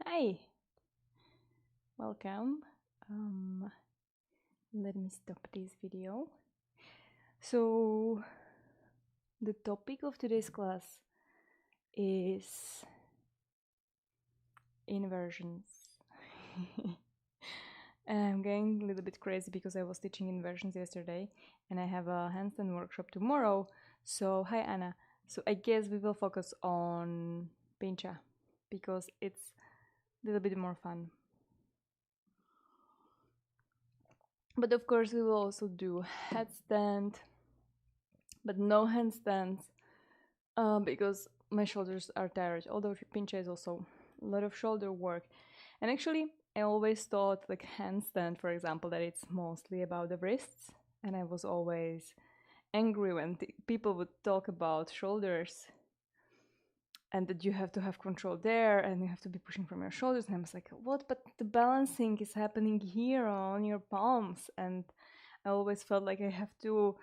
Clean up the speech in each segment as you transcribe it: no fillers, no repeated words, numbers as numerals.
Hi, welcome. Let me stop this video. So, the topic of today's class is inversions. I'm going a little bit crazy because I was teaching inversions yesterday and I have a handstand workshop tomorrow. So, hi Anna. So, I guess we will focus on Pincha because it's a little bit more fun. But of course, we will also do headstand, but no handstands because my shoulders are tired. Although Pincha is also a lot of shoulder work. And actually, I always thought, like handstand, for example, that it's mostly about the wrists. And I was always angry when people would talk about shoulders and that you have to have control there and you have to be pushing from your shoulders. And I was like, what? But the balancing is happening here on your palms. And I always felt like I have to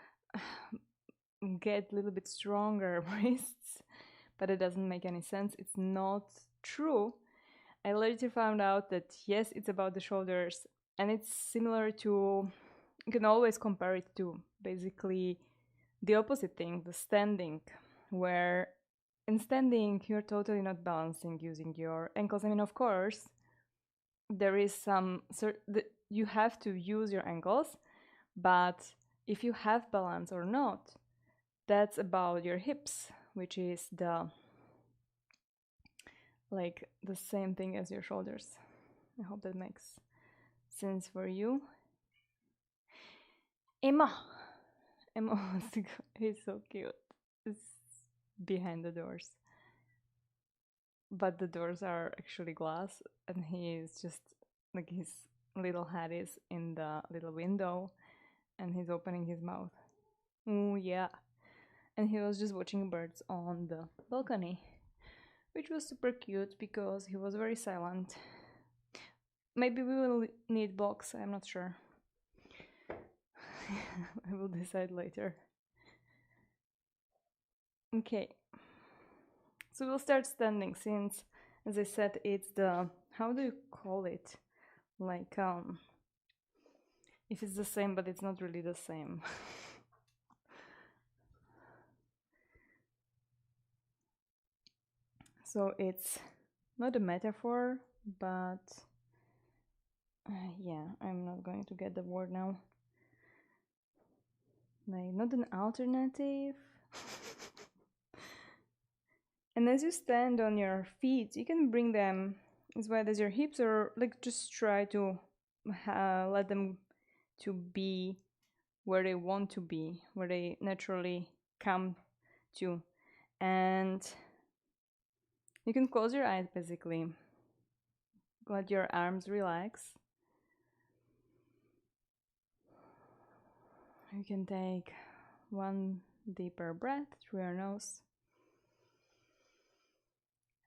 get a little bit stronger wrists, but it doesn't make any sense. It's not true. I later found out that yes, it's about the shoulders, and it's similar to, you can always compare it to basically the opposite thing, the standing, where in standing you're totally not balancing using your ankles. I mean, of course, there is some you have to use your ankles, but if you have balance or not, that's about your hips, which is the same thing as your shoulders. I hope that makes sense for you. Emma wants to go. He's so cute. It's behind the doors, but the doors are actually glass, and he is just like his little head is in the little window, and he's opening his mouth. Oh yeah, and he was just watching birds on the balcony, which was super cute because he was very silent. Maybe we will need blocks, I'm not sure. I will decide later. Okay, so we'll start standing since, as I said, it's the, how do you call it? Like, if it's the same, but it's not really the same. So it's not a metaphor, but yeah, I'm not going to get the word now. Like, not an alternative. And as you stand on your feet, you can bring them as wide as your hips, or like just try to let them to be where they want to be, where they naturally come to. And you can close your eyes basically. Let your arms relax. You can take one deeper breath through your nose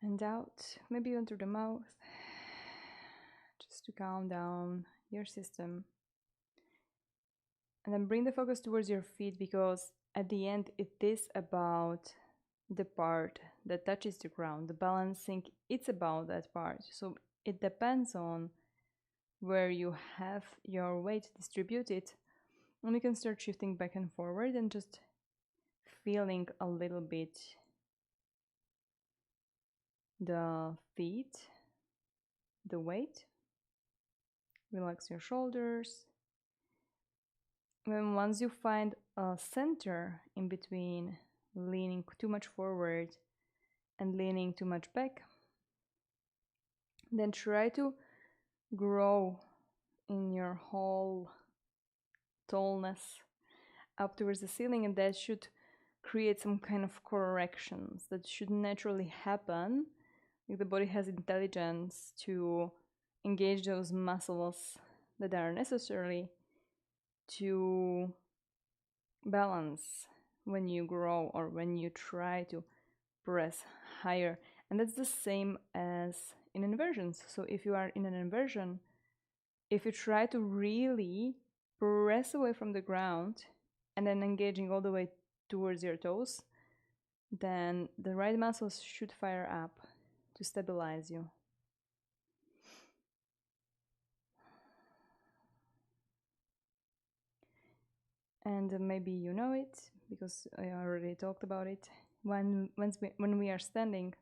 and out, maybe even through the mouth, just to calm down your system. And then bring the focus towards your feet, because at the end it is about the part that touches the ground. The balancing, it's about that part. So it depends on where you have your weight distributed. And you can start shifting back and forward and just feeling a little bit the feet, the weight. Relax your shoulders. When once you find a center in between leaning too much forward and leaning too much back, then try to grow in your whole tallness up towards the ceiling, and that should create some kind of corrections that should naturally happen. Like the body has intelligence to engage those muscles that are necessary to balance when you grow or when you try to press higher. And that's the same as in inversions. So if you are in an inversion, if you try to really press away from the ground and then engaging all the way towards your toes, then the right muscles should fire up to stabilize you. And maybe you know it because I already talked about it. When we are standing,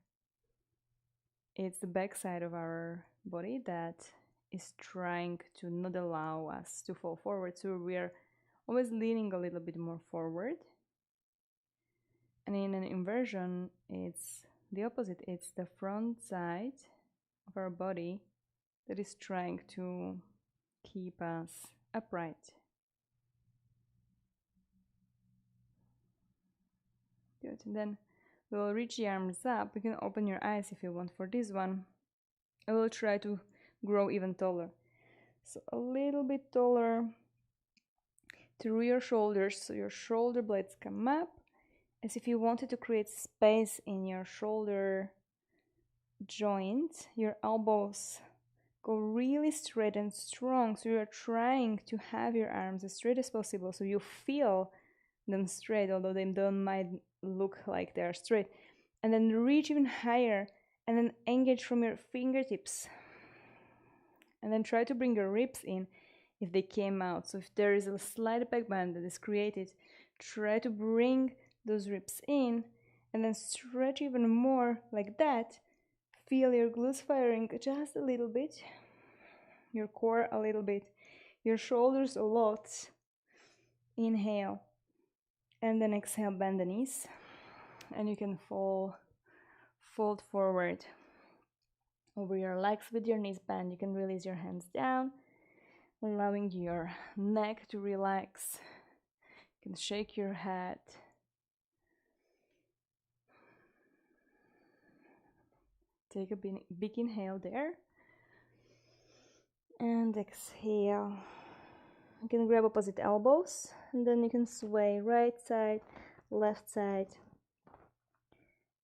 it's the back side of our body that is trying to not allow us to fall forward. So we are always leaning a little bit more forward. And in an inversion, it's the opposite. It's the front side of our body that is trying to keep us upright. Good. And then we'll reach the arms up. You can open your eyes if you want for this one. I will try to grow even taller. So a little bit taller through your shoulders, so your shoulder blades come up, as if you wanted to create space in your shoulder joint. Your elbows go really straight and strong, so you're trying to have your arms as straight as possible, so you feel them straight, although they might look like they're straight. And then reach even higher, and then engage from your fingertips. And then try to bring your ribs in if they came out. So if there is a slight back bend that is created, try to bring those ribs in, and then stretch even more like that. Feel your glutes firing just a little bit, your core a little bit, your shoulders a lot. Inhale, and then exhale, bend the knees, and you can fold forward over your legs with your knees bent. You can release your hands down, allowing your neck to relax. You can shake your head. Take a big inhale there. And exhale. You can grab opposite elbows, and then you can sway right side, left side.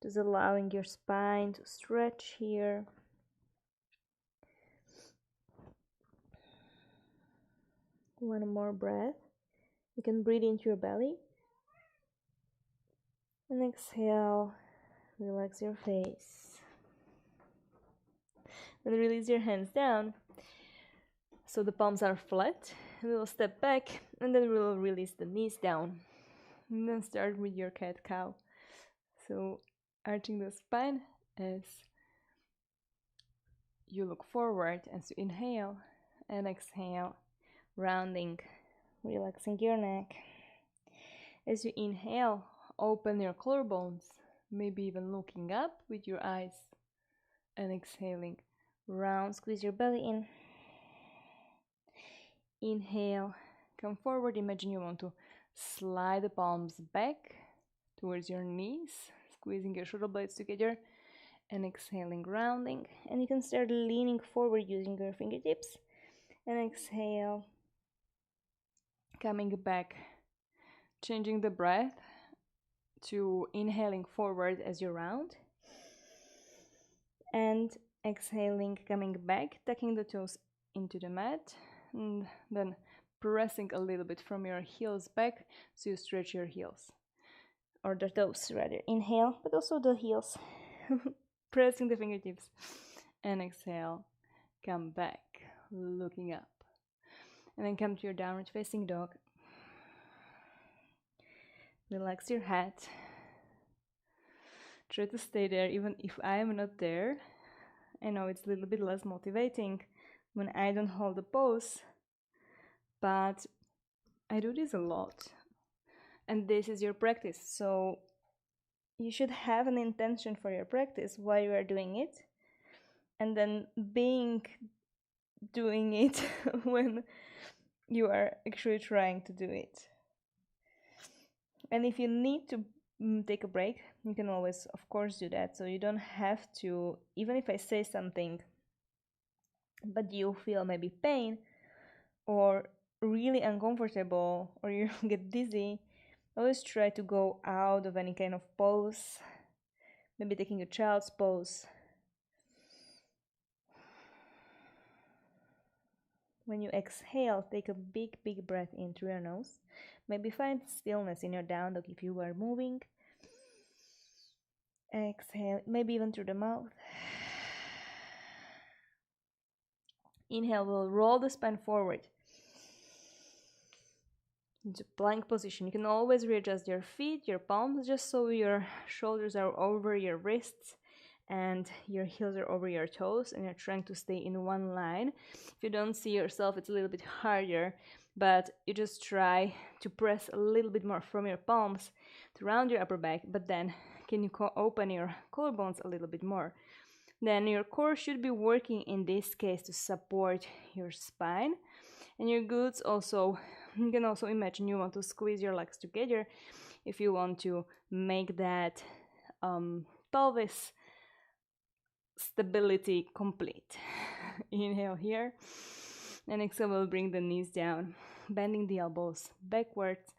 Just allowing your spine to stretch here. One more breath. You can breathe into your belly. And exhale, relax your face. And release your hands down, so the palms are flat. We will step back, and then we will release the knees down. And then start with your cat-cow. So arching the spine as you look forward as you inhale, and exhale, rounding, relaxing your neck. As you inhale, open your collarbones, maybe even looking up with your eyes, and exhaling, round, squeeze your belly in. Inhale, come forward. Imagine you want to slide the palms back towards your knees, squeezing your shoulder blades together, and exhaling, rounding. And you can start leaning forward using your fingertips. And exhale, coming back, changing the breath to inhaling forward as you round, and exhaling, coming back, tucking the toes into the mat, and then pressing a little bit from your heels back so you stretch your heels, or the toes rather. Inhale, but also the heels. Pressing the fingertips, and exhale, come back, looking up, and then come to your downward facing dog. Relax your head. Try to stay there even if I am not there. I know it's a little bit less motivating when I don't hold the pose, but I do this a lot, and this is your practice, so you should have an intention for your practice, why you are doing it, and then doing it when you are actually trying to do it. And if you need to take a break, you can always, of course, do that. So you don't have to, even if I say something, but you feel maybe pain or really uncomfortable, or you get dizzy, always try to go out of any kind of pose, maybe taking a child's pose. When you exhale, take a big breath in through your nose. Maybe find stillness in your down dog if you are moving. Exhale, maybe even through the mouth. Inhale, we'll roll the spine forward. into plank position. You can always readjust your feet, your palms, just so your shoulders are over your wrists and your heels are over your toes and you're trying to stay in one line. If you don't see yourself, it's a little bit harder, but you just try to press a little bit more from your palms to round your upper back, but then can you open your collarbones a little bit more? Then your core should be working in this case to support your spine, and your glutes also, you can also imagine you want to squeeze your legs together if you want to make that pelvis stability complete. Inhale here, and exhale, we'll bring the knees down, bending the elbows backwards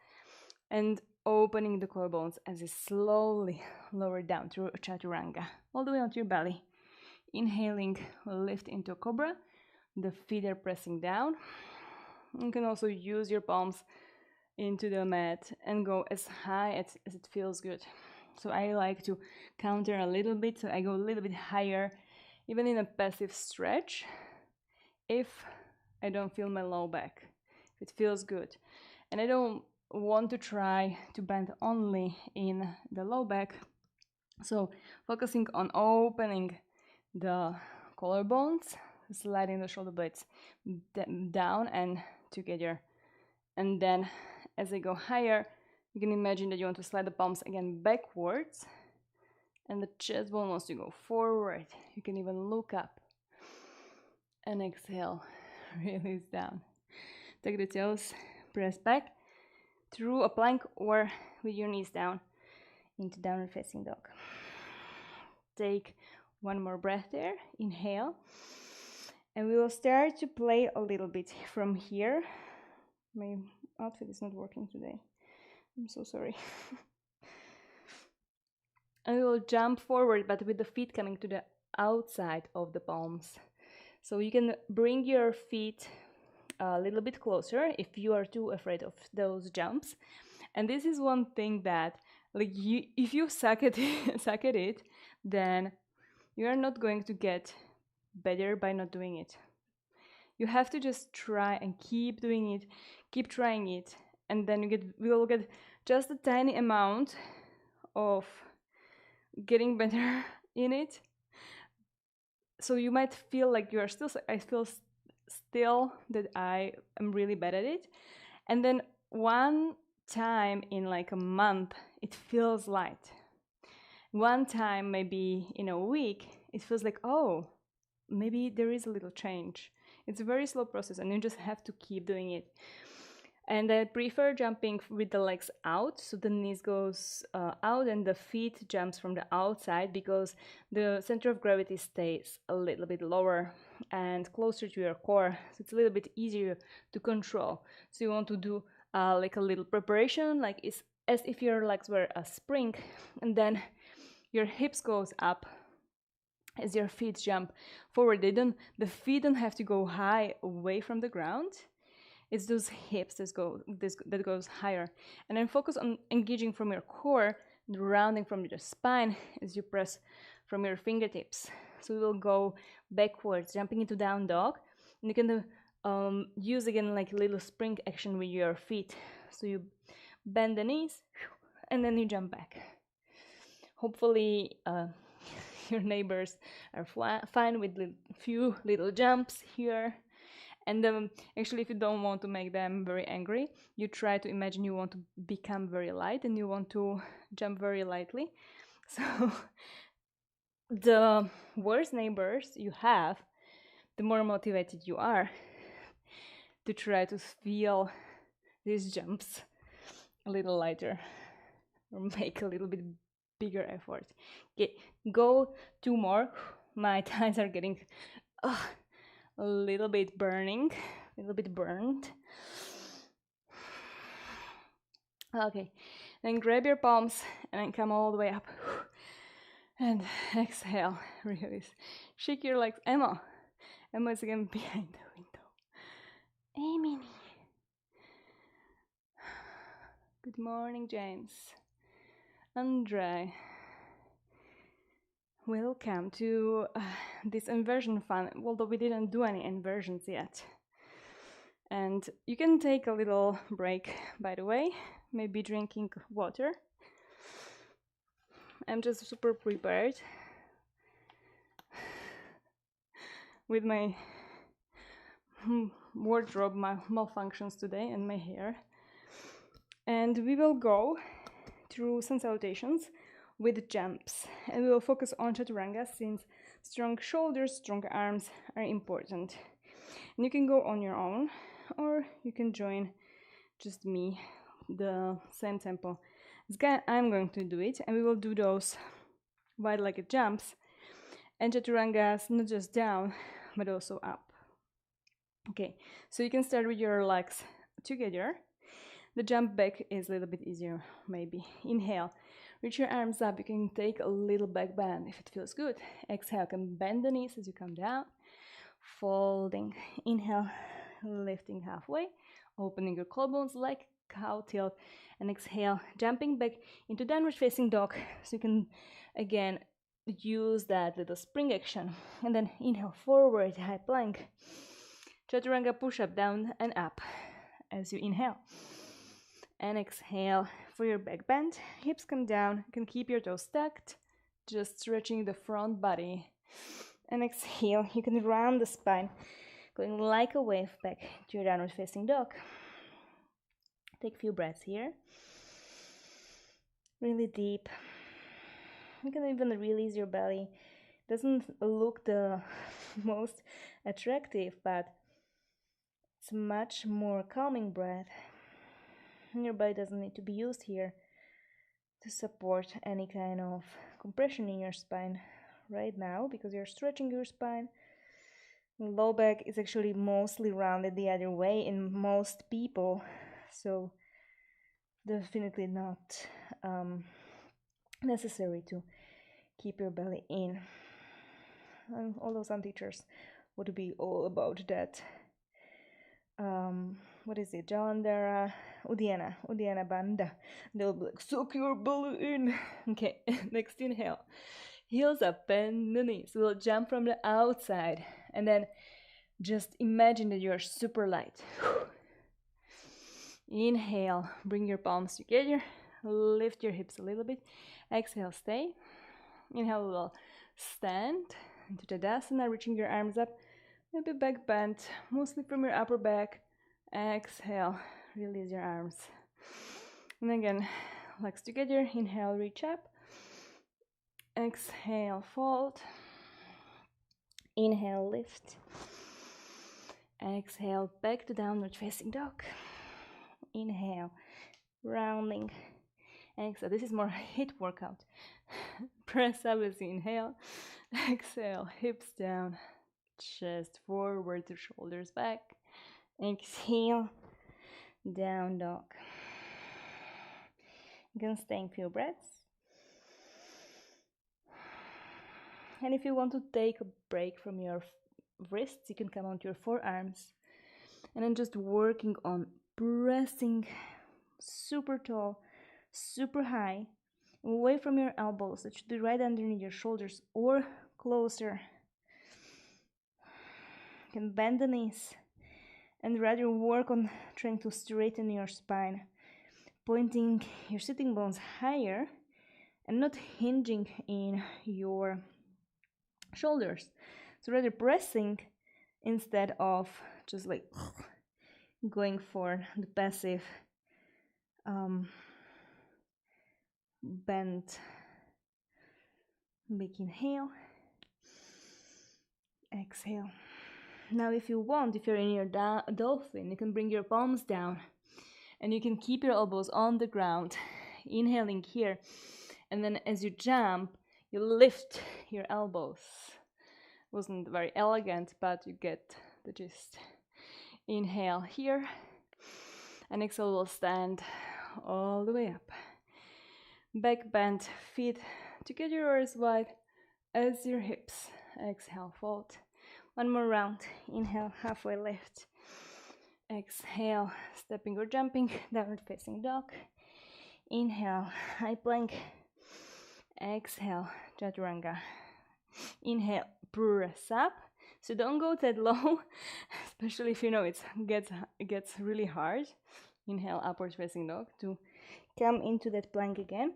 and opening the collarbones as you slowly lower down through chaturanga, all the way onto your belly. Inhaling, lift into a cobra, the feet are pressing down. You can also use your palms into the mat and go as high as it feels good. So I like to counter a little bit, so I go a little bit higher, even in a passive stretch, if I don't feel my low back, if it feels good. And I don't want to try to bend only in the low back, so focusing on opening the collarbones, sliding the shoulder blades down and together. And then as I go higher, you can imagine that you want to slide the palms again backwards and the chest bone wants to go forward. You can even look up and exhale, release down. Take the toes, press back through a plank or with your knees down into downward facing dog. Take one more breath there, inhale, and we will start to play a little bit from here. My outfit is not working today, I'm so sorry. And we will jump forward, but with the feet coming to the outside of the palms. So you can bring your feet a little bit closer if you are too afraid of those jumps. And this is one thing that, like, if you suck at it, then you are not going to get better by not doing it. You have to just try and keep doing it, keep trying it, and then you will get just a tiny amount of getting better in it. So you might feel like you are still, I feel still that I am really bad at it. And then one time in like a month, it feels light. One time, maybe in a week, it feels like, oh, maybe there is a little change. It's a very slow process and you just have to keep doing it. And I prefer jumping with the legs out, so the knees goes out and the feet jumps from the outside, because the center of gravity stays a little bit lower and closer to your core, so it's a little bit easier to control. So you want to do like a little preparation, like it's as if your legs were a spring, and then your hips goes up as your feet jump forward. The feet don't have to go high away from the ground. It's those hips that goes higher. And then focus on engaging from your core, rounding from your spine as you press from your fingertips. So we will go backwards, jumping into down dog. And you can use again like a little spring action with your feet. So you bend the knees and then you jump back. Hopefully your neighbors are fine with few little jumps here. And actually, if you don't want to make them very angry, you try to imagine you want to become very light and you want to jump very lightly. So the worse neighbors you have, the more motivated you are to try to feel these jumps a little lighter or make a little bit bigger effort. Okay, go 2 more. My thighs are getting a little bit burning, a little bit burned. Okay, then grab your palms and then come all the way up. And exhale, release. Shake your legs. Emma is again behind the window. Amy. Good morning, James. Andre. Welcome to this inversion fun, although we didn't do any inversions yet. And you can take a little break, by the way, maybe drinking water. I'm just super prepared with my wardrobe malfunctions today and my hair. And we will go through some salutations with jumps, and we will focus on chaturanga since strong shoulders, strong arms are important. And you can go on your own, or you can join just me, the same tempo. I'm going to do it, and we will do those wide-legged jumps and chaturangas, not just down, but also up. Okay, so you can start with your legs together. The jump back is a little bit easier, maybe. Inhale, reach your arms up. You can take a little back bend if it feels good. Exhale, you can bend the knees as you come down. Folding. Inhale, lifting halfway, opening your collarbones like cow tilt. And exhale, jumping back into downward facing dog. So you can, again, use that little spring action. And then inhale, forward, high plank. Chaturanga push-up, down and up as you inhale. And exhale for your back bend. Hips come down. You can keep your toes tucked, just stretching the front body. And exhale, you can round the spine, going like a wave back to your downward facing dog. Take a few breaths here. Really deep. You can even release your belly. Doesn't look the most attractive, but it's a much more calming breath. And your belly doesn't need to be used here to support any kind of compression in your spine right now, because you're stretching your spine. Low back is actually mostly rounded the other way in most people, so definitely not necessary to keep your belly in. And although some teachers would be all about that. What is it? Jalandhara, Uddiyana Bandha. They'll be like, suck your belly in. Okay, next inhale. Heels up, bend the knees. We'll jump from the outside. And then just imagine that you're super light. Inhale, bring your palms together. Lift your hips a little bit. Exhale, stay. Inhale, we'll stand into Tadasana, reaching your arms up. Maybe back bend, mostly from your upper back. Exhale, release your arms. And again, legs together. Inhale, reach up. Exhale, fold. Inhale, lift. Exhale, back to downward facing dog. Inhale, rounding. Exhale, this is more HIIT workout. Press up as you inhale. Exhale, hips down. Chest forward to shoulders back. Exhale, down dog. You can stay in few breaths. And if you want to take a break from your wrists, you can come onto your forearms. And then just working on pressing super tall, super high, away from your elbows. That should be right underneath your shoulders or closer. You can bend the knees and rather work on trying to straighten your spine, pointing your sitting bones higher and not hinging in your shoulders. So rather pressing instead of just like going for the passive bend. Big inhale. Exhale. Now if you want, if you're in your dolphin, you can bring your palms down and you can keep your elbows on the ground, inhaling here, and then as you jump, you lift your elbows. Wasn't very elegant, but you get the gist. Inhale here, and exhale, we'll stand all the way up. Back bend, feet together or as wide as your hips. Exhale, fold. One more round. Inhale, halfway lift. Exhale, stepping or jumping, downward facing dog. Inhale, high plank. Exhale, chaturanga. Inhale, press up. So don't go that low. especially if you know it gets really hard. Inhale, upward facing dog to come into that plank again.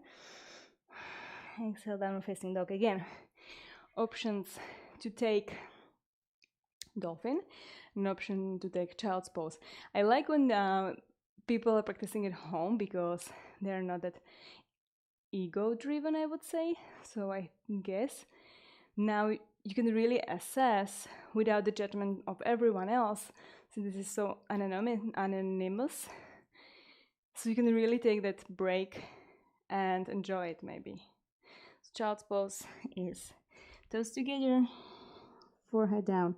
Exhale, downward facing dog again. Options to take dolphin, an option to take child's pose. I like when people are practicing at home because they're not that ego driven, I would say. So I guess now you can really assess without the judgment of everyone else, since this is so anonymous. So you can really take that break and enjoy it, maybe. So child's pose is toes together, forehead down,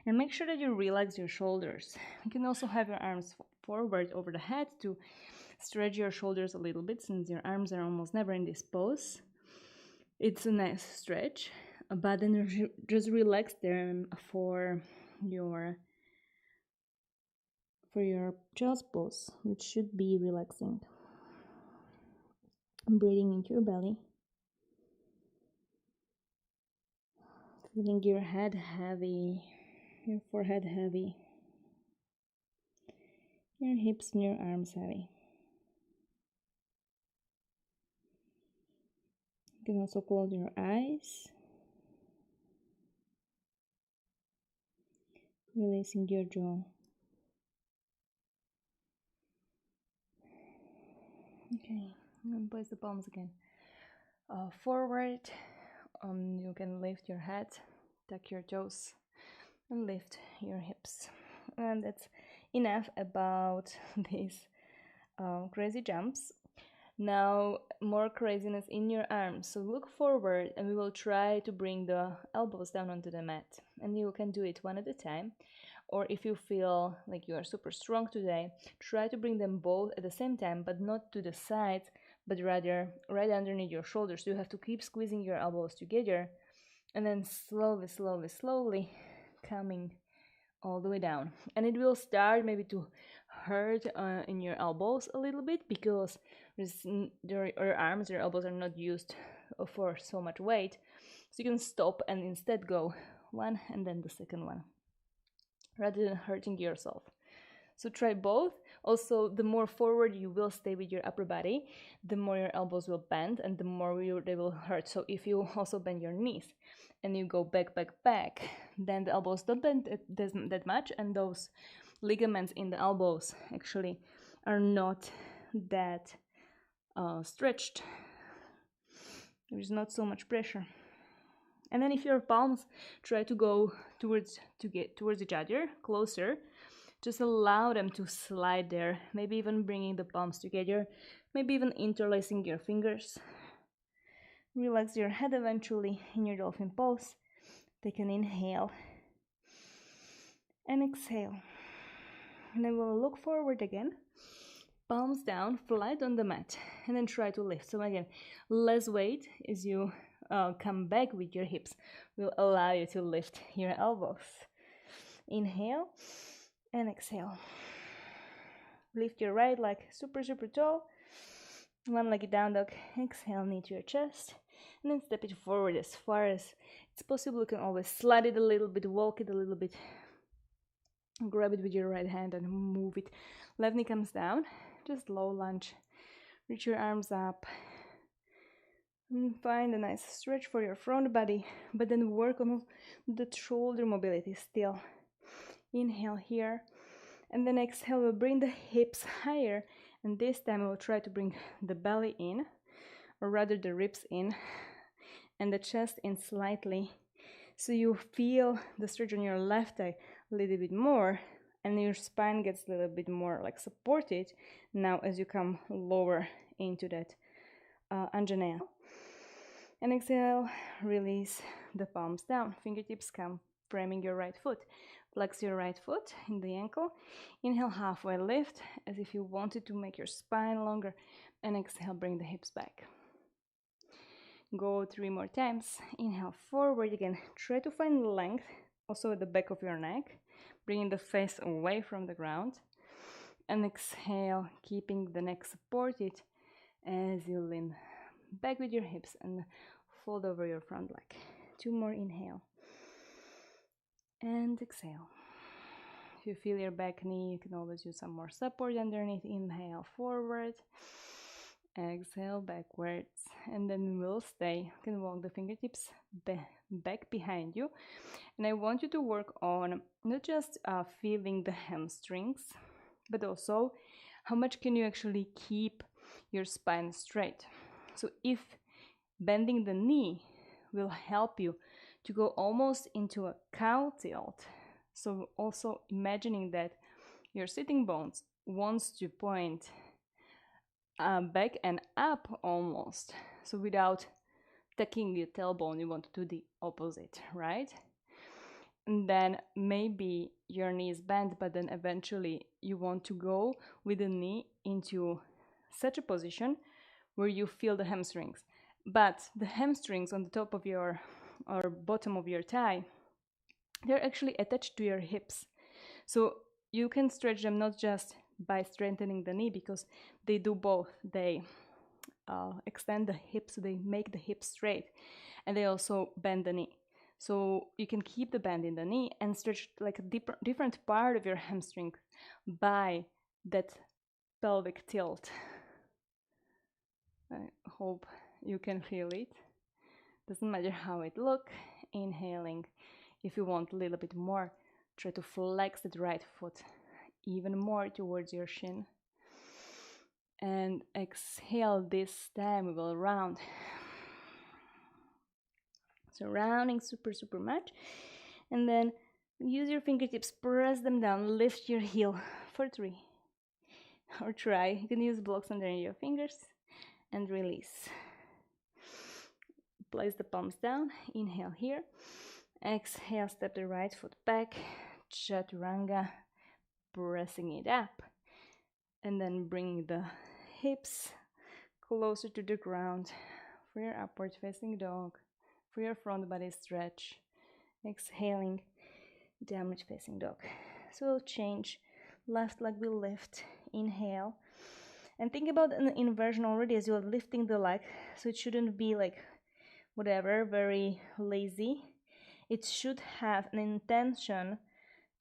and make sure that you relax your shoulders. You can also have your arms forward over the head to stretch your shoulders a little bit, since your arms are almost never in this pose. It's a nice stretch, but then just relax them for your child's pose, which should be relaxing. Breathing into your belly, feeling your head heavy, your forehead heavy, your hips and your arms heavy. You can also close your eyes, releasing your jaw. Okay, and place the palms again forward. You can lift your head, tuck your toes, and lift your hips. And that's enough about these crazy jumps. Now, more craziness in your arms. So look forward, and we will try to bring the elbows down onto the mat. And you can do it one at a time. Or if you feel like you are super strong today, try to bring them both at the same time, but not to the sides, but rather right underneath your shoulders. So you have to keep squeezing your elbows together, and then slowly coming all the way down. And it will start maybe to hurt in your elbows a little bit, because your arms, your elbows are not used for so much weight. So you can stop and instead go one and then the second one, rather than hurting yourself. So try both. Also, the more forward you will stay with your upper body, the more your elbows will bend and the more they will hurt. So if you also bend your knees and you go back, then the elbows don't bend that much, and those ligaments in the elbows actually are not that stretched. There's not so much pressure. And then if your palms try to go towards each other, closer, just allow them to slide there, maybe even bringing the palms together, maybe even interlacing your fingers. Relax your head eventually in your dolphin pose. Take an inhale and exhale. And then we'll look forward again, palms down, flat on the mat, and then try to lift. So again, less weight as you come back with your hips will allow you to lift your elbows. Inhale and exhale. Lift your right leg super tall. One-legged down dog. Exhale, knee to your chest. And then step it forward as far as it's possible. You can always slide it a little bit, walk it a little bit. Grab it with your right hand and move it. Left knee comes down. Just low lunge. Reach your arms up. And find a nice stretch for your front body. But then work on the shoulder mobility still. Inhale here, and then exhale, we'll bring the hips higher, and this time we'll try to bring the belly in, or rather the ribs in, and the chest in slightly, so you feel the stretch on your left thigh a little bit more, and your spine gets a little bit more like supported now as you come lower into that anjaneyas. And exhale, release the palms down, fingertips come framing your right foot. Flex your right foot in the ankle. Inhale, halfway lift, as if you wanted to make your spine longer. And exhale, bring the hips back. Go 3 more times. Inhale, forward again. Try to find length, also at the back of your neck, bringing the face away from the ground. And exhale, keeping the neck supported as you lean back with your hips and fold over your front leg. 2 more, inhale. And exhale. If you feel your back knee, you can always use some more support underneath. Inhale forward, exhale backwards, and then we'll stay. You can walk the fingertips back behind you, and I want you to work on not just feeling the hamstrings, but also how much can you actually keep your spine straight. So if bending the knee will help you to go almost into a cow tilt, so also imagining that your sitting bones wants to point back and up almost, so without tucking your tailbone, you want to do the opposite, right? And then maybe your knee is bent, but then eventually you want to go with the knee into such a position where you feel the hamstrings, but the hamstrings on the top of your or bottom of your thigh, they're actually attached to your hips. So you can stretch them not just by strengthening the knee, because they do both. They extend the hips, so they make the hips straight, and they also bend the knee. So you can keep the bend in the knee and stretch like a different part of your hamstring by that pelvic tilt. I hope you can feel it. Doesn't matter how it looks. Inhaling. If you want a little bit more, try to flex that right foot even more towards your shin. And exhale, this time we will round. So rounding super much. And then use your fingertips, press them down, lift your heel for 3. Or try. You can use blocks under your fingers and release. Place the palms down, inhale here. Exhale, step the right foot back, chaturanga, pressing it up. And then bring the hips closer to the ground for your upward facing dog, for your front body stretch. Exhaling, downward facing dog. So we'll change. Left leg will lift, inhale. And think about an inversion already as you're lifting the leg, so it shouldn't be like whatever, very lazy. It should have an intention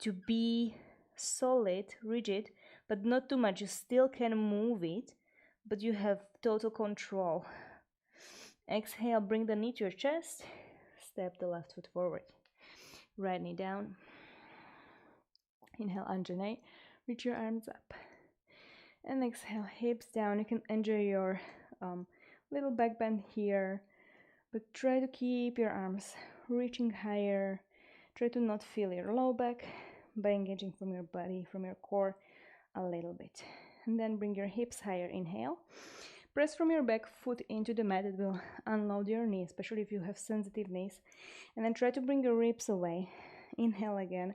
to be solid, rigid, but not too much. You still can move it, but you have total control. Exhale, bring the knee to your chest, step the left foot forward. Right knee down. Inhale, Anjane, reach your arms up. And exhale, hips down. You can enjoy your little back bend here, but try to keep your arms reaching higher. Try to not feel your low back by engaging from your body, from your core a little bit. And then bring your hips higher. Inhale. Press from your back foot into the mat. It will unload your knee, especially if you have sensitive knees. And then try to bring your ribs away. Inhale again.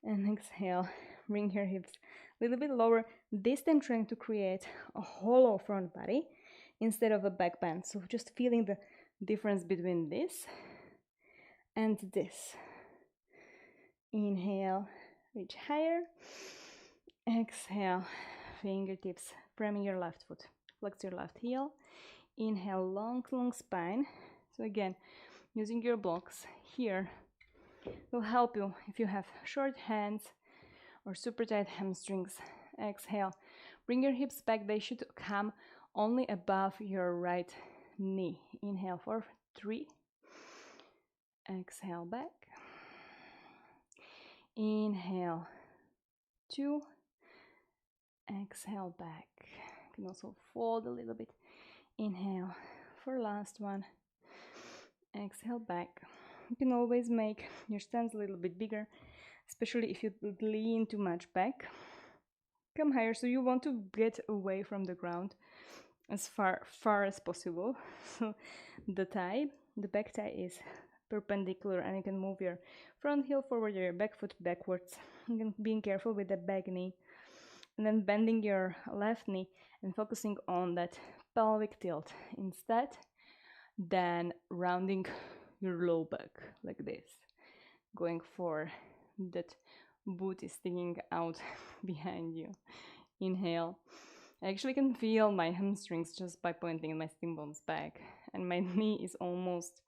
And exhale. Bring your hips a little bit lower. This time trying to create a hollow front body instead of a back bend. So just feeling the difference between this and this. Inhale, reach higher. Exhale, fingertips framing your left foot. Flex your left heel. Inhale, long spine. So again, using your blocks here will help you if you have short hands or super tight hamstrings. Exhale, bring your hips back. They should come only above your right knee. Inhale for 3. Exhale back. Inhale 2. Exhale back. You can also fold a little bit. Inhale for last one. Exhale back. You can always make your stance a little bit bigger, especially if you lean too much back. Come higher, so you want to get away from the ground as far as possible. So the back thigh is perpendicular, and you can move your front heel forward, your back foot backwards. Again, being careful with the back knee, and then bending your left knee and focusing on that pelvic tilt instead, then rounding your low back like this, going for that booty sticking out behind you. Inhale. I actually can feel my hamstrings just by pointing my shin bones back, and my knee is almost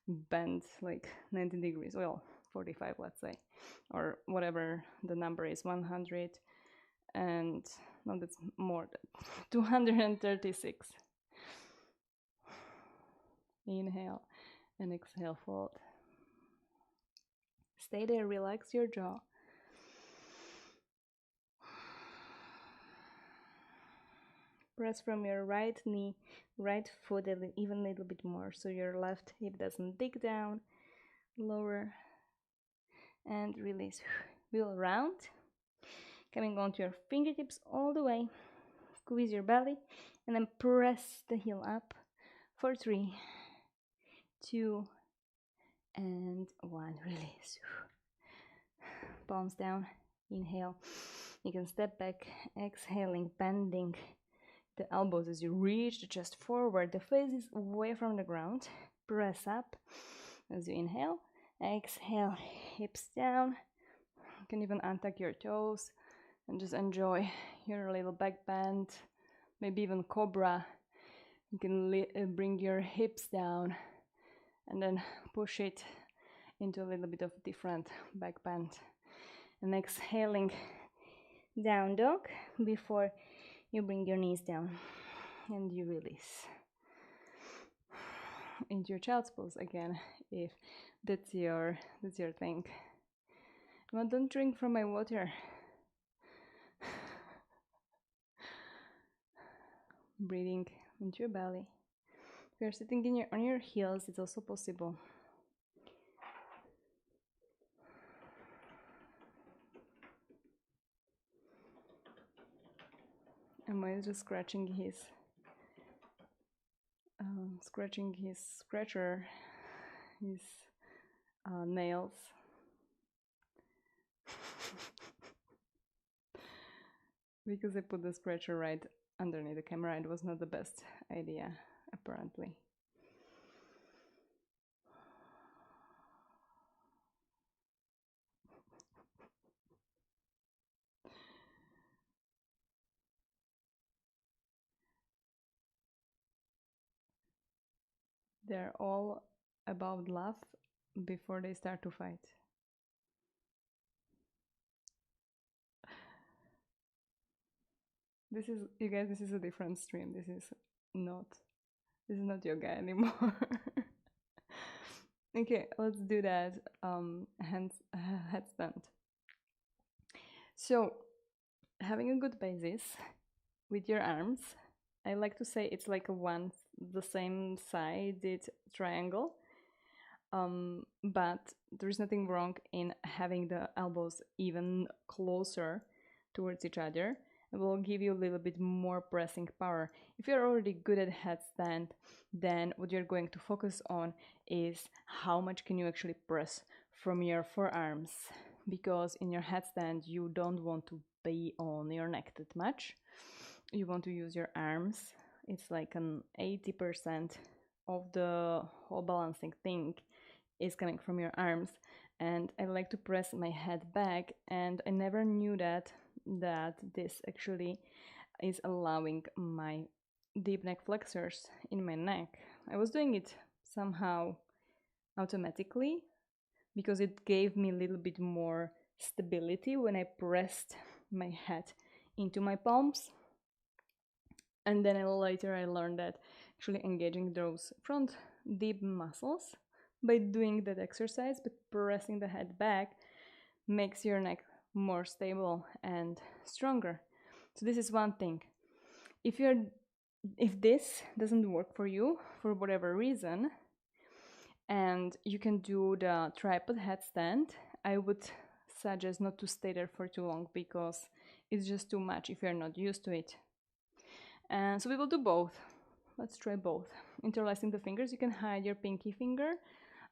bent like 90 degrees. Well, 45, let's say, or whatever the number is, 100, and no, that's more than 236. Inhale and exhale, fold. Stay there, relax your jaw. Press from your right knee, right foot, even a little bit more, so your left hip doesn't dig down. Lower and release. Wheel around, coming onto your fingertips all the way. Squeeze your belly and then press the heel up for 3, 2, and 1. Release. Palms down. Inhale. You can step back, exhaling, bending the elbows as you reach the chest forward. The face is away from the ground. Press up as you inhale. Exhale, hips down. You can even untuck your toes and just enjoy your little back bend, maybe even cobra. You can bring your hips down and then push it into a little bit of different back bend. And exhaling, down dog before you bring your knees down and you release into your child's pose again, if that's your thing. Well, don't drink from my water. Breathing into your belly. If you're sitting on your heels, it's also possible. And Moy is just scratching his scratcher, his nails. Because I put the scratcher right underneath the camera, it was not the best idea, apparently. They're all about love before they start to fight. You guys, this is a different stream. This is not yoga anymore. Okay, let's do that headstand. So, having a good basis with your arms, I like to say it's like the same sided triangle, but there is nothing wrong in having the elbows even closer towards each other. It will give you a little bit more pressing power. If you're already good at headstand, then what you're going to focus on is how much can you actually press from your forearms, because in your headstand you don't want to be on your neck that much. You want to use your arms. It's like an 80% of the whole balancing thing is coming from your arms, and I like to press my head back, and I never knew that this actually is allowing my deep neck flexors in my neck. I was doing it somehow automatically because it gave me a little bit more stability when I pressed my head into my palms. And then later I learned that actually engaging those front deep muscles by doing that exercise, but pressing the head back, makes your neck more stable and stronger. So this is one thing. If this doesn't work for you for whatever reason, and you can do the tripod headstand, I would suggest not to stay there for too long because it's just too much if you're not used to it. And so we will do both. Let's try both. Interlacing the fingers, you can hide your pinky finger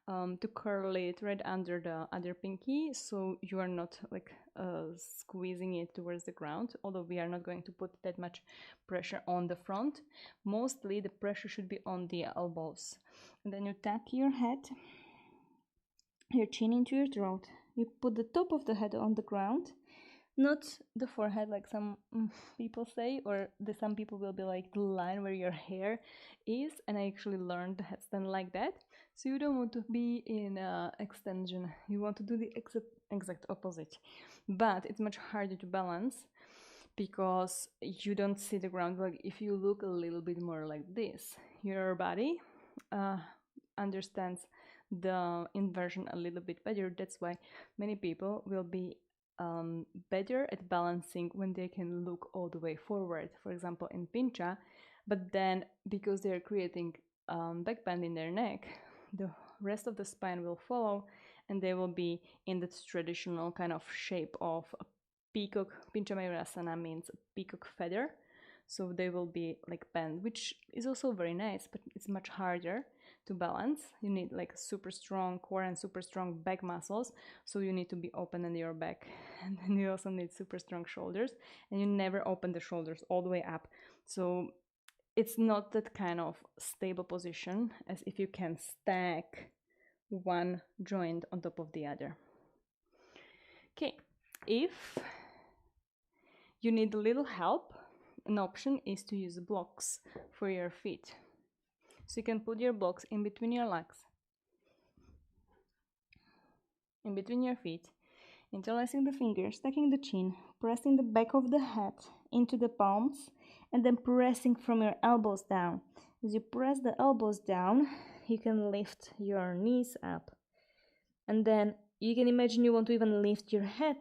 to curl it right under the other pinky, so you are not like squeezing it towards the ground, although we are not going to put that much pressure on the front. Mostly the pressure should be on the elbows. And then you tuck your head, your chin into your throat. You put the top of the head on the ground, Not the forehead like some people say, or some people will be like the line where your hair is, and I actually learned the headstand like that. So you don't want to be in extension, you want to do the exact opposite, but it's much harder to balance because you don't see the ground. Like if you look a little bit more like this, your body understands the inversion a little bit better. That's why many people will be better at balancing when they can look all the way forward, for example in Pincha, but then because they're creating backbend in their neck, the rest of the spine will follow and they will be in that traditional kind of shape of a peacock. Pincha Mayurasana means a peacock feather, so they will be like bent, which is also very nice, but it's much harder to balance. You need like super strong core and super strong back muscles, so you need to be open in your back, and then you also need super strong shoulders, and you never open the shoulders all the way up, so it's not that kind of stable position as if you can stack one joint on top of the other. Okay, if you need a little help, an option is to use blocks for your feet. So you can put your blocks in between your legs, in between your feet, interlacing the fingers, tucking the chin, pressing the back of the head into the palms, and then pressing from your elbows down. As you press the elbows down, you can lift your knees up. And then you can imagine you want to even lift your head,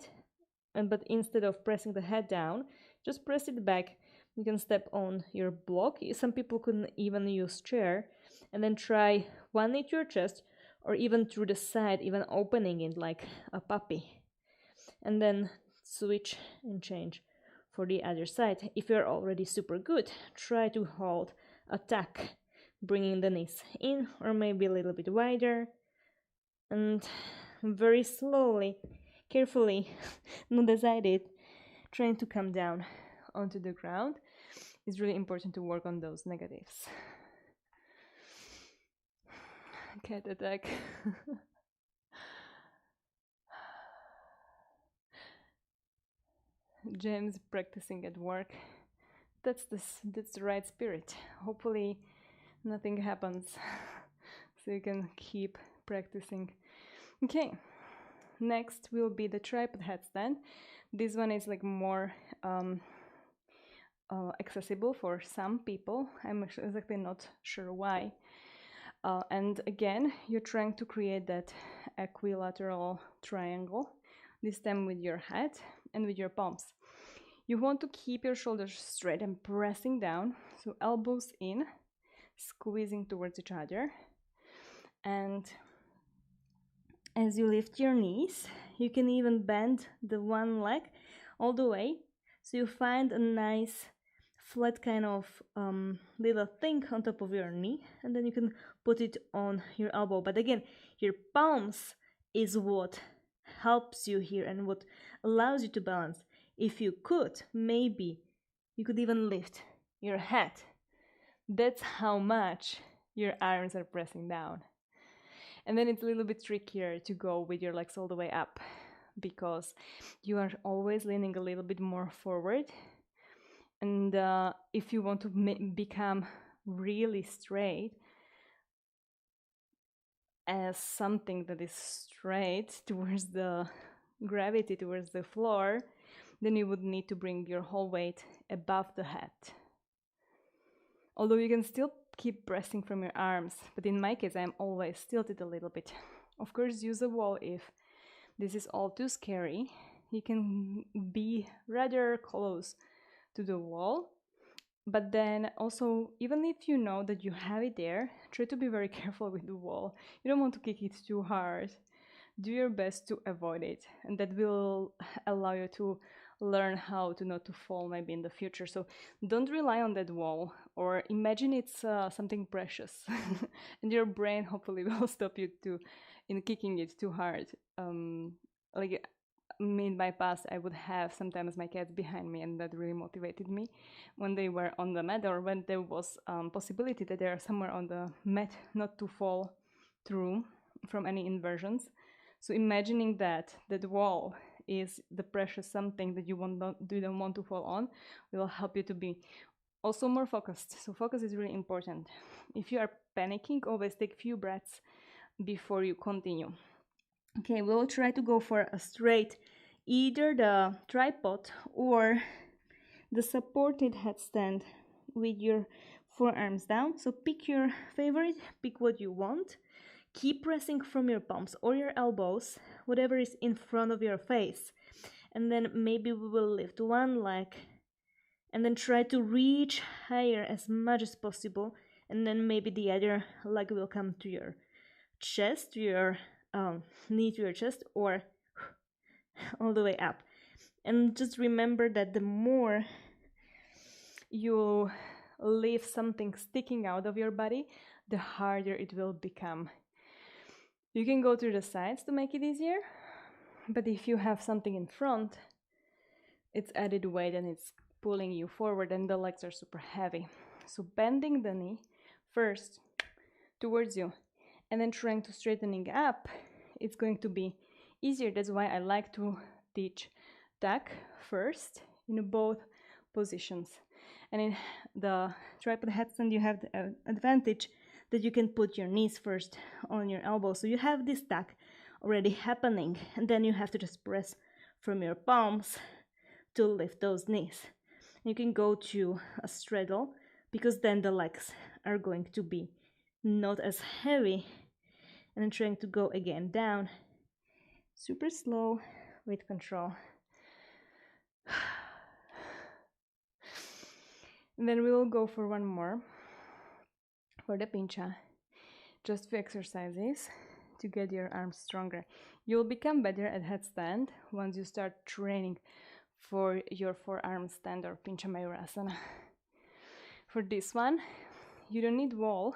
but instead of pressing the head down, just press it back. You can step on your block. Some people can even use chair, and then try one knee to your chest, or even through the side, even opening it like a puppy. And then switch and change for the other side. If you're already super good, try to hold a tuck, bringing the knees in or maybe a little bit wider, and very slowly, carefully, not decided, trying to come down onto the ground. It's really important to work on those negatives. Cat attack. James practicing at work. That's the right spirit. Hopefully nothing happens, so you can keep practicing. Okay, next will be the tripod headstand. This one is like more accessible for some people. I'm actually exactly not sure why. And again, you're trying to create that equilateral triangle, this time with your head and with your palms. You want to keep your shoulders straight and pressing down, so elbows in, squeezing towards each other. And as you lift your knees, you can even bend the one leg all the way, so you find a nice flat kind of little thing on top of your knee, and then you can put it on your elbow. But again, your palms is what helps you here and what allows you to balance. If you could, maybe you could even lift your head. That's how much your arms are pressing down. And then it's a little bit trickier to go with your legs all the way up, because you are always leaning a little bit more forward. And if you want to become really straight, as something that is straight towards the gravity, towards the floor, then you would need to bring your whole weight above the head. Although you can still keep pressing from your arms, but in my case, I'm always tilted a little bit. Of course, use a wall if this is all too scary. You can be rather close to the wall, but then also, even if you know that you have it there, try to be very careful with the wall. You don't want to kick it too hard. Do your best to avoid it, and that will allow you to learn how to not to fall maybe in the future. So don't rely on that wall, or imagine it's something precious, and your brain hopefully will stop you in kicking it too hard. Like in my past, I would have sometimes my cats behind me, and that really motivated me when they were on the mat, or when there was possibility that they are somewhere on the mat, not to fall through from any inversions. So imagining that wall is the pressure something that you don't want to fall on, it will help you to be also more focused. So focus is really important. If you are panicking, always take few breaths before you continue. Okay, we'll try to go for a straight, either the tripod or the supported headstand with your forearms down. So pick your favorite, pick what you want. Keep pressing from your palms or your elbows, whatever is in front of your face. And then maybe we will lift one leg and then try to reach higher as much as possible. And then maybe the other leg will come to your chest, to your knee to your chest, or all the way up. And just remember that the more you leave something sticking out of your body, the harder it will become. You can go to the sides to make it easier, but if you have something in front, it's added weight and it's pulling you forward and the legs are super heavy. So bending the knee first towards you and then trying to straightening up, it's going to be easier. That's why I like to teach tuck first in both positions. And in the tripod headstand, you have the advantage that you can put your knees first on your elbows. So you have this tuck already happening, and then you have to just press from your palms to lift those knees. You can go to a straddle because then the legs are going to be not as heavy. And I'm trying to go again down, super slow with control. And then we will go for one more for the Pincha. Just few exercises to get your arms stronger. You'll become better at headstand once you start training for your forearm stand or Pincha Mayurasana. For this one, you don't need wall,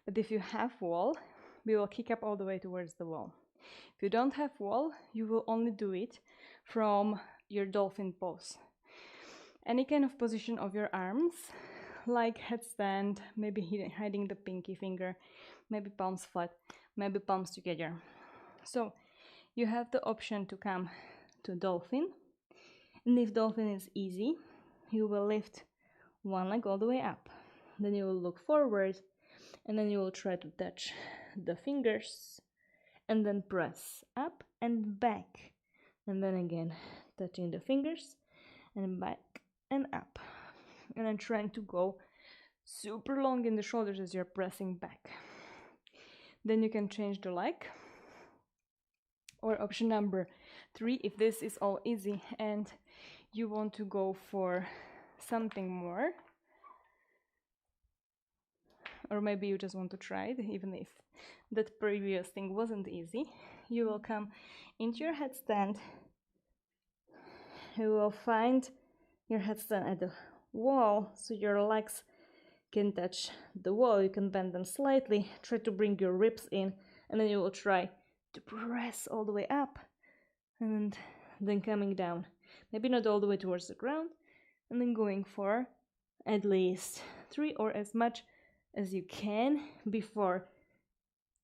but if you have wall, we will kick up all the way towards the wall. If you don't have wall, you will only do it from your dolphin pose. Any kind of position of your arms, like headstand, maybe hiding the pinky finger, maybe palms flat, maybe palms together. So you have the option to come to dolphin. And if dolphin is easy, you will lift one leg all the way up. Then you will look forward and then you will try to touch the fingers and then press up and back. And then again, touching the fingers and back and up. And I'm trying to go super long in the shoulders as you're pressing back. Then you can change the leg. Or option number 3, if this is all easy and you want to go for something more, or maybe you just want to try it, even if that previous thing wasn't easy, you will come into your headstand. You will find your headstand at the wall, so your legs can touch the wall. You can bend them slightly, try to bring your ribs in, and then you will try to press all the way up, and then coming down. Maybe not all the way towards the ground, and then going for at least 3 or as much as you can before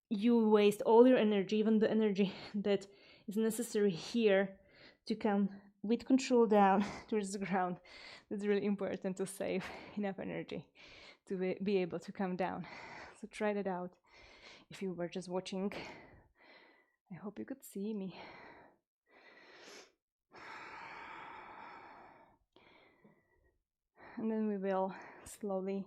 you waste all your energy, even the energy that is necessary here to come with control down towards the ground. It's really important to save enough energy to be able to come down. So try that out. If you were just watching, I hope you could see me. And then we will slowly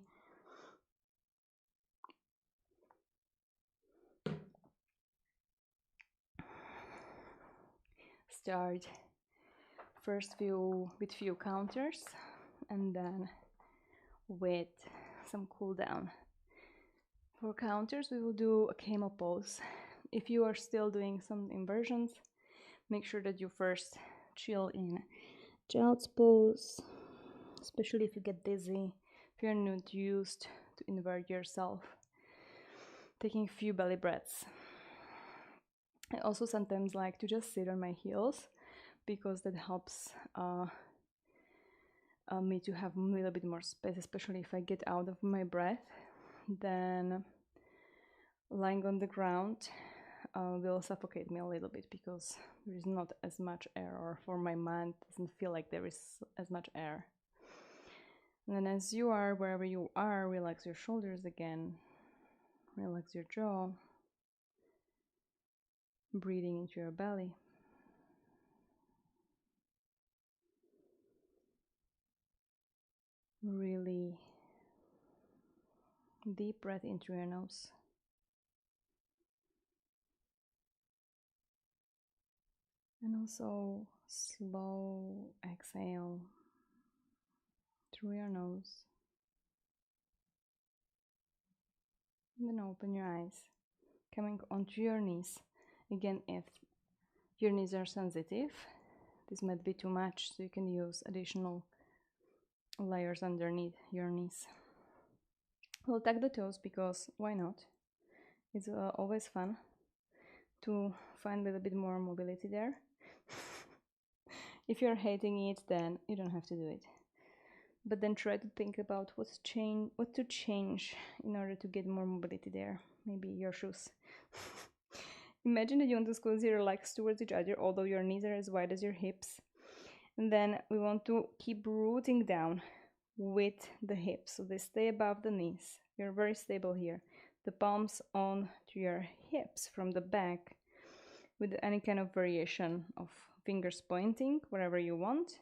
start first with few counters and then with some cool down. For counters, we will do a camel pose. If you are still doing some inversions, make sure that you first chill in child's pose, especially if you get dizzy, if you're not used to invert yourself. Taking a few belly breaths. I also sometimes like to just sit on my heels because that helps me to have a little bit more space, especially if I get out of my breath. Then lying on the ground, will suffocate me a little bit because there is not as much air, or for my mind it doesn't feel like there is as much air. And then as you are, wherever you are, relax your shoulders again, relax your jaw, breathing into your belly. Really deep breath into your nose. And also slow exhale through your nose. And then open your eyes, coming onto your knees. Again, if your knees are sensitive, this might be too much, so you can use additional layers underneath your knees. We'll tuck the toes because why not? It's always fun to find a little bit more mobility there. If you're hating it, then you don't have to do it. But then try to think about what to change in order to get more mobility there. Maybe your shoes. Imagine that you want to squeeze your legs towards each other, although your knees are as wide as your hips. And then we want to keep rooting down with the hips, so they stay above the knees. You're very stable here. The palms on to your hips from the back, with any kind of variation of fingers pointing wherever you want.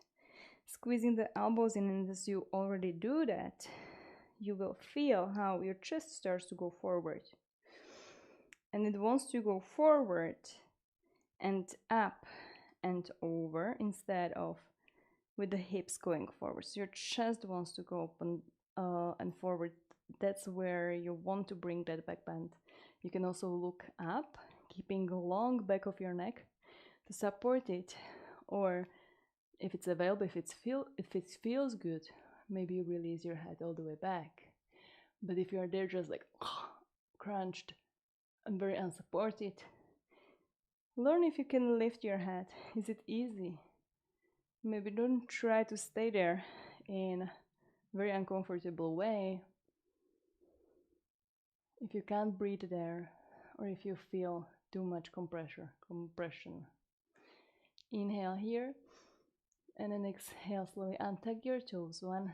Squeezing the elbows in, and as you already do that, you will feel how your chest starts to go forward. And it wants to go forward and up and over instead of with the hips going forward. So your chest wants to go open and forward. That's where you want to bring that back bend. You can also look up, keeping a long back of your neck to support it, or if it's available, if it feels good, maybe you release your head all the way back. But if you are there just like crunched and very unsupported, learn if you can lift your head. Is it easy? Maybe don't try to stay there in a very uncomfortable way. If you can't breathe there, or if you feel too much compression. Inhale here, and then exhale slowly. Untuck your toes, one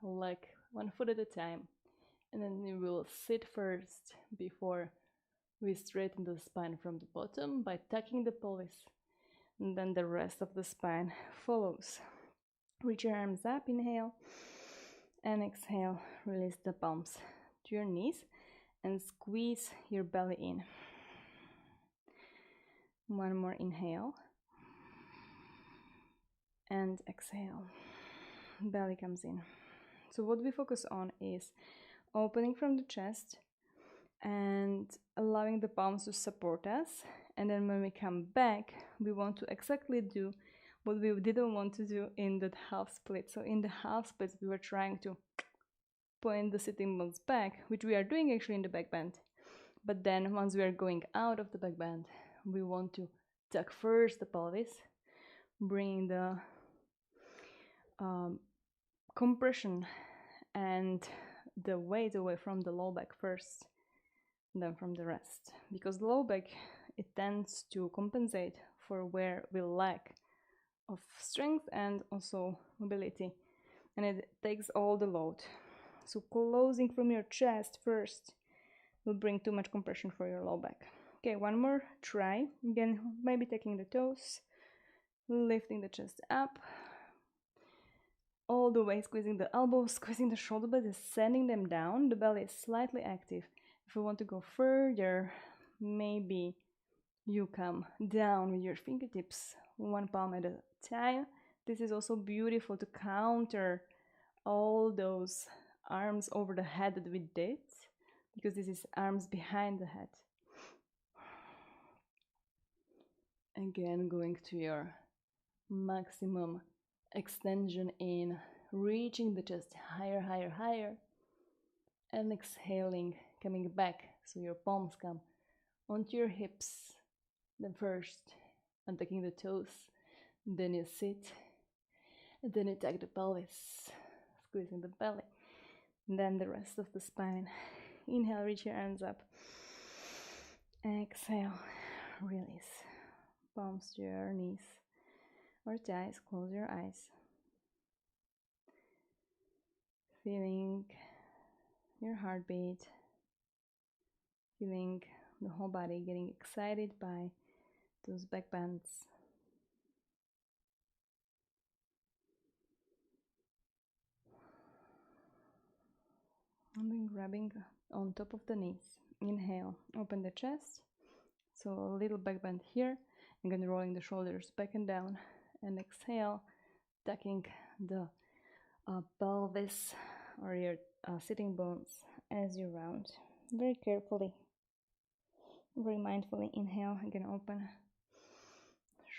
leg, 1 foot at a time. And then you will sit first before we straighten the spine from the bottom by tucking the pelvis. And then the rest of the spine follows. Reach your arms up, inhale, and exhale. Release the palms to your knees and squeeze your belly in. One more inhale and exhale. Belly comes in. So what we focus on is opening from the chest and allowing the palms to support us. And then when we come back, we want to exactly do what we didn't want to do in that half split. So in the half split, we were trying to point the sitting bones back, which we are doing actually in the back bend. But then once we are going out of the back bend, we want to tuck first the pelvis, bringing the compression and the weight away from the low back first, then from the rest. Because the low back, it tends to compensate for where we lack of strength and also mobility, and it takes all the load. So closing from your chest first will bring too much compression for your low back. Okay, one more try. Again, maybe taking the toes, lifting the chest up, all the way, squeezing the elbows, squeezing the shoulder blades, sending them down. The belly is slightly active. If you want to go further, maybe you come down with your fingertips, one palm at a time. This is also beautiful to counter all those arms over the head that we did, because this is arms behind the head. Again, going to your maximum extension in, reaching the chest higher, higher, higher, and exhaling, coming back, so your palms come onto your hips. Then first, untucking the toes, then you sit, and then you tuck the pelvis, squeezing the belly, and then the rest of the spine. Inhale, reach your arms up. Exhale, release. Palms to your knees or thighs. Close your eyes. Feeling your heartbeat. Feeling the whole body getting excited by those back bends. And then grabbing on top of the knees. Inhale, open the chest. So a little back bend here. And then rolling the shoulders back and down. And exhale, tucking the pelvis or your sitting bones as you round. Very carefully, very mindfully. Inhale, again open.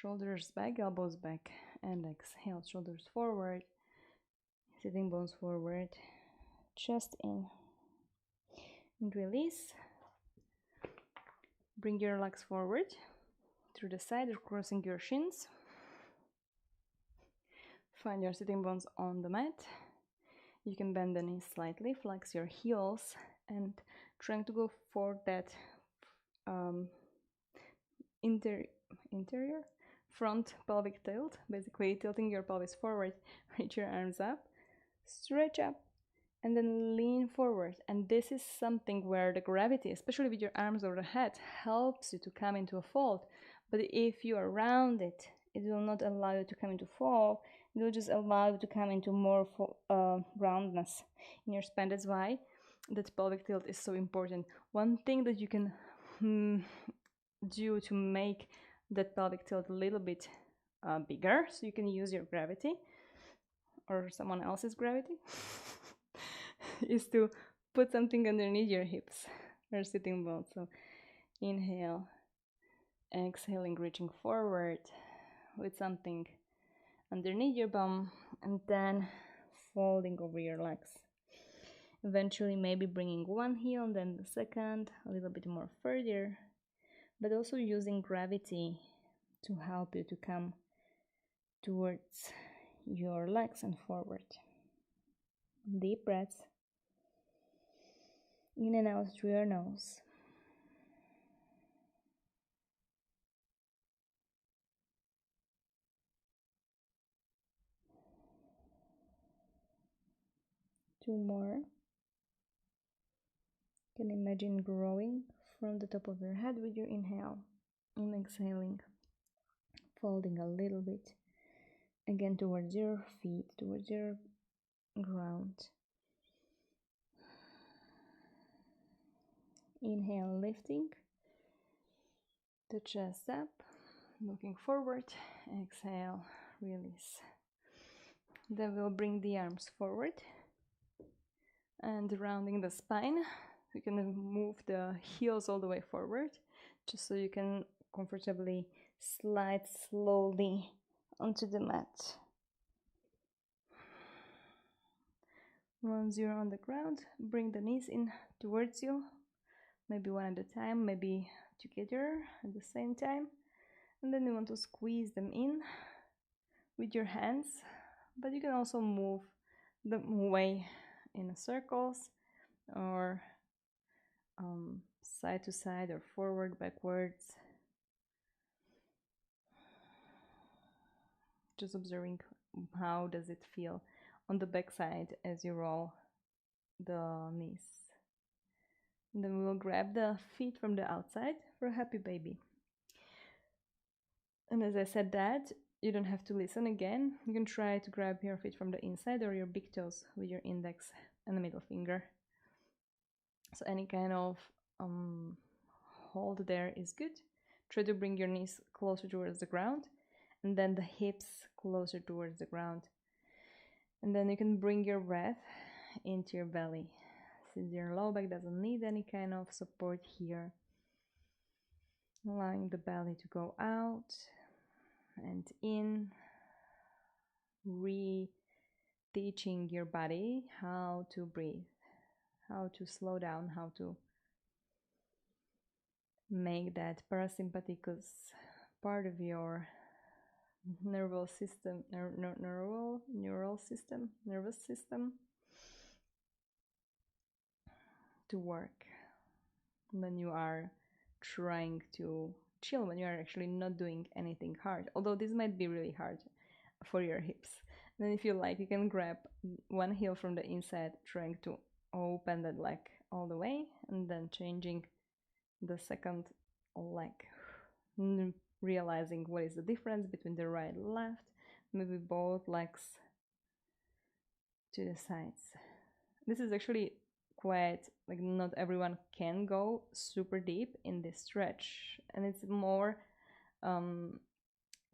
Shoulders back, elbows back. And exhale, shoulders forward. Sitting bones forward. Chest in. And release. Bring your legs forward through the side or crossing your shins. Find your sitting bones on the mat. You can bend the knees slightly, flex your heels, and trying to go for that interior front pelvic tilt, basically tilting your pelvis forward. Reach your arms up, stretch up, and then lean forward. And this is something where the gravity, especially with your arms over the head, helps you to come into a fold. But if you are rounded, it will not allow you to come into fold. It will just allow you to come into more roundness in your spine. That's why that pelvic tilt is so important. One thing that you can do to make that pelvic tilt a little bit bigger, so you can use your gravity or someone else's gravity, is to put something underneath your hips or sitting bones. So inhale, exhaling, reaching forward with something underneath your bum, and then folding over your legs. Eventually maybe bringing one heel and then the second a little bit more further, but also using gravity to help you to come towards your legs and forward. Deep breaths in and out through your nose. Two more. You can imagine growing from the top of your head with your inhale and exhaling, folding a little bit again towards your feet, towards your ground. Inhale, lifting the chest up, looking forward. Exhale, release. Then we'll bring the arms forward and rounding the spine. You can move the heels all the way forward, just so you can comfortably slide slowly onto the mat. 1, 0 on the ground. Bring the knees in towards you, maybe one at a time, maybe together at the same time. And then you want to squeeze them in with your hands, but you can also move them away in circles or side to side or forward, backwards. Just observing how does it feel on the back side as you roll the knees. And then we will grab the feet from the outside for a happy baby. And as I said that, you don't have to listen again. You can try to grab your feet from the inside or your big toes with your index and the middle finger. So any kind of hold there is good. Try to bring your knees closer towards the ground and then the hips closer towards the ground. And then you can bring your breath into your belly. Since your low back doesn't need any kind of support here, allowing the belly to go out and in, re-teaching your body how to breathe, how to slow down, how to make that parasympathicus part of your nervous system to work when you are trying to chill when you are actually not doing anything hard, although this might be really hard for your hips. Then if you like, you can grab one heel from the inside, trying to open that leg all the way, and then changing the second leg, realizing what is the difference between the right and left, maybe both legs to the sides. This is actually quite, like, not everyone can go super deep in this stretch, and it's more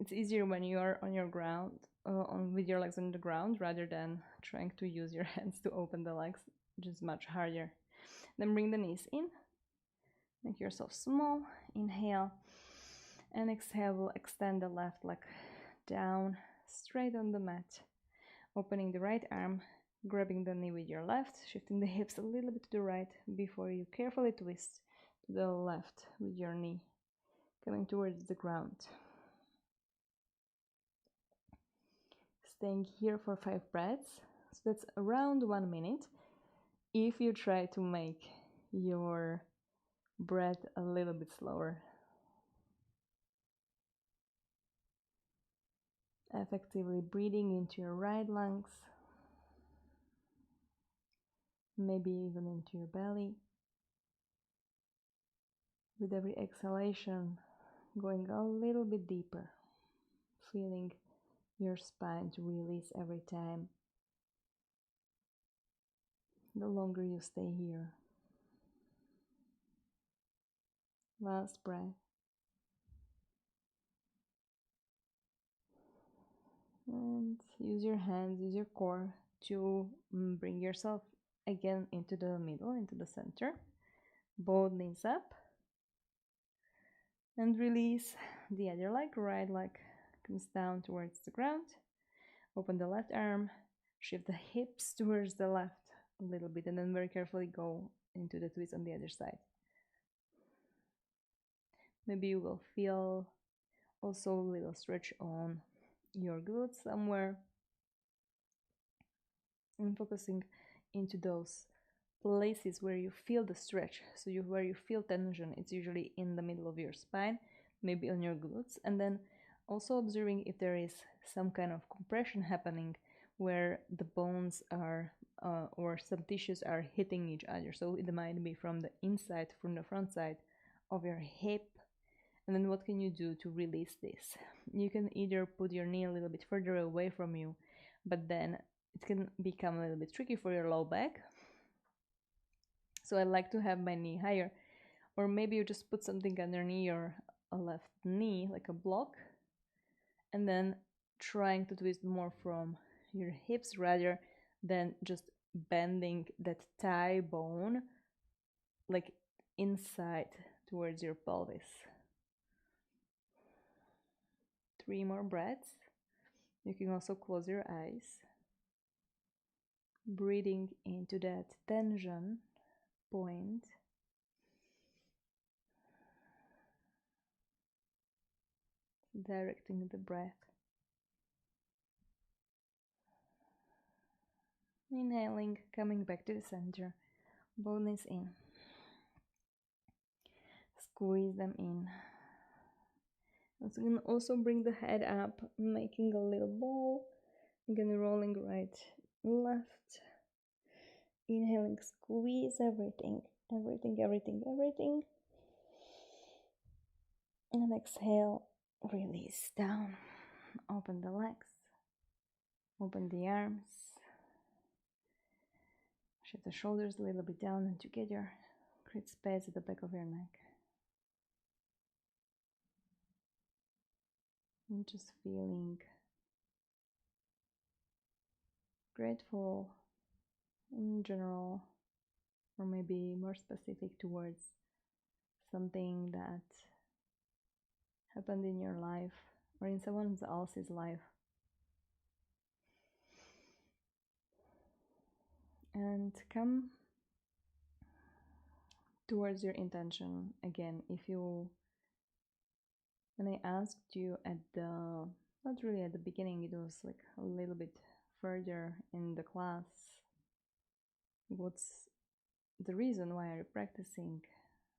it's easier when you are on your ground, with your legs on the ground, rather than trying to use your hands to open the legs, which is much harder. Then bring the knees in, make yourself small, inhale, and exhale. We'll extend the left leg down straight on the mat, opening the right arm, grabbing the knee with your left, shifting the hips a little bit to the right before you carefully twist to the left with your knee coming towards the ground. Staying here for 5 breaths, so that's around 1 minute. If you try to make your breath a little bit slower, effectively breathing into your right lungs, maybe even into your belly. With every exhalation, going a little bit deeper, feeling your spine to release every time. The longer you stay here. Last breath. And use your hands, use your core to bring yourself again into the middle, into the center. Both knees up. And release the other leg. Right leg comes down towards the ground. Open the left arm. Shift the hips towards the left a little bit, and then very carefully go into the twist on the other side. Maybe you will feel also a little stretch on your glutes somewhere, and focusing into those places where you feel the stretch. So where you feel tension, it's usually in the middle of your spine, maybe on your glutes, and then also observing if there is some kind of compression happening where the bones are or some tissues are hitting each other. So it might be from the inside, from the front side of your hip. And then what can you do to release this? You can either put your knee a little bit further away from you, but then it can become a little bit tricky for your low back. So I like to have my knee higher, or maybe you just put something underneath your left knee, like a block, and then trying to twist more from your hips rather than just bending that thigh bone like inside towards your pelvis. 3 more breaths. You can also close your eyes, breathing into that tension point. Directing the breath. Inhaling, coming back to the center. Both knees in. Squeeze them in. So you can also bring the head up, making a little ball. Again, rolling right, left. Inhaling, squeeze everything, everything, everything, everything. And exhale, release down. Open the legs. Open the arms. Shift the shoulders a little bit down and together. Create space at the back of your neck. And just feeling grateful in general, or maybe more specific towards something that happened in your life or in someone else's life. And come towards your intention again. When I asked you at the, not really at the beginning, it was like a little bit further in the class, what's the reason, why are you practicing,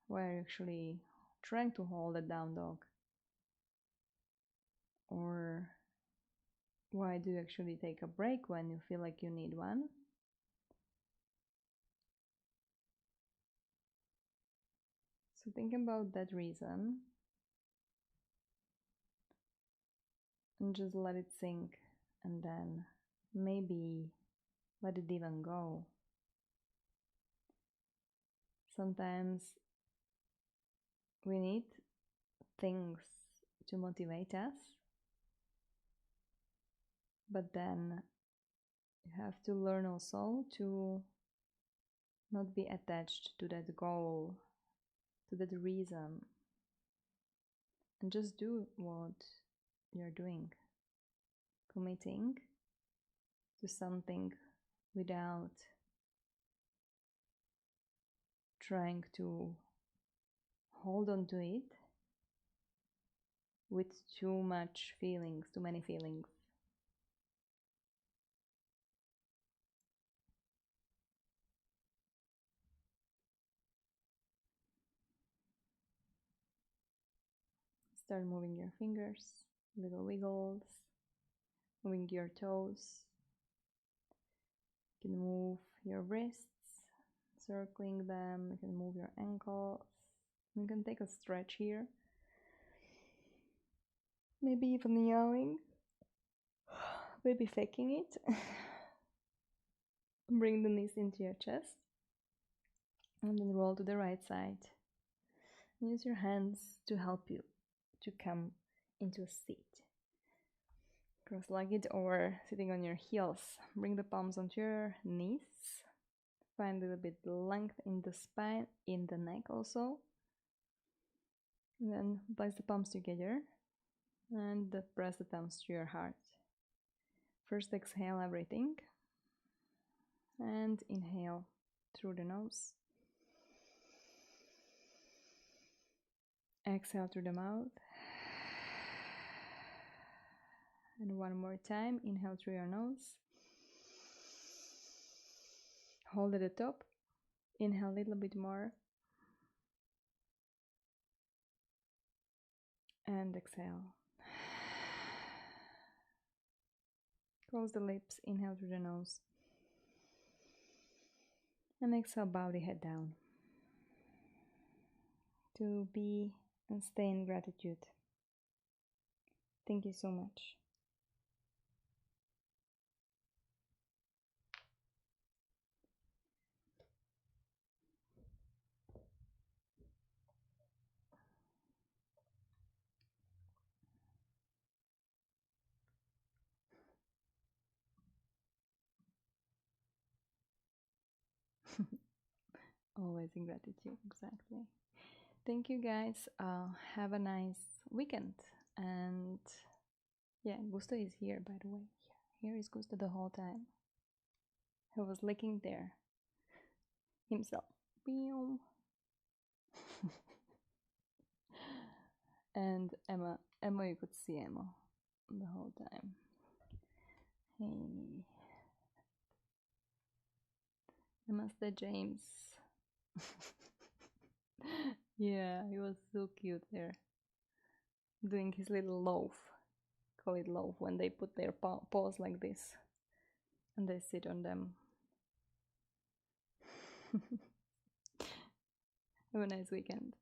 why are you actually trying to hold a down dog? Or why do you actually take a break when you feel like you need one? So think about that reason and just let it sink, and then maybe let it even go. Sometimes we need things to motivate us, but then you have to learn also to not be attached to that goal, to that reason, and just do what you're doing. Committing to something without trying to hold on to it with too many feelings. Start moving your fingers, little wiggles, moving your toes. You can move your wrists, circling them. You can move your ankles. You can take a stretch here. Maybe even yawing. Maybe faking it. Bring the knees into your chest. And then roll to the right side. Use your hands to help you to come into a seat. Cross-legged or sitting on your heels. Bring the palms onto your knees. Find a little bit length in the spine, in the neck also. And then place the palms together and press the thumbs to your heart. First exhale everything and inhale through the nose. Exhale through the mouth. And one more time, inhale through your nose. Hold at the top. Inhale a little bit more. And exhale. Close the lips, inhale through the nose. And exhale, bow the head down. To be and stay in gratitude. Thank you so much. Always in gratitude, exactly. Thank you guys. Have a nice weekend. And yeah, Gusto is here, by the way. Here is Gusto the whole time. He was licking there himself. And Emma, you could see Emma the whole time. Hey. Namaste, James. Yeah, he was so cute there. Doing his little loaf. Call it loaf when they put their paws like this. And they sit on them. Have a nice weekend.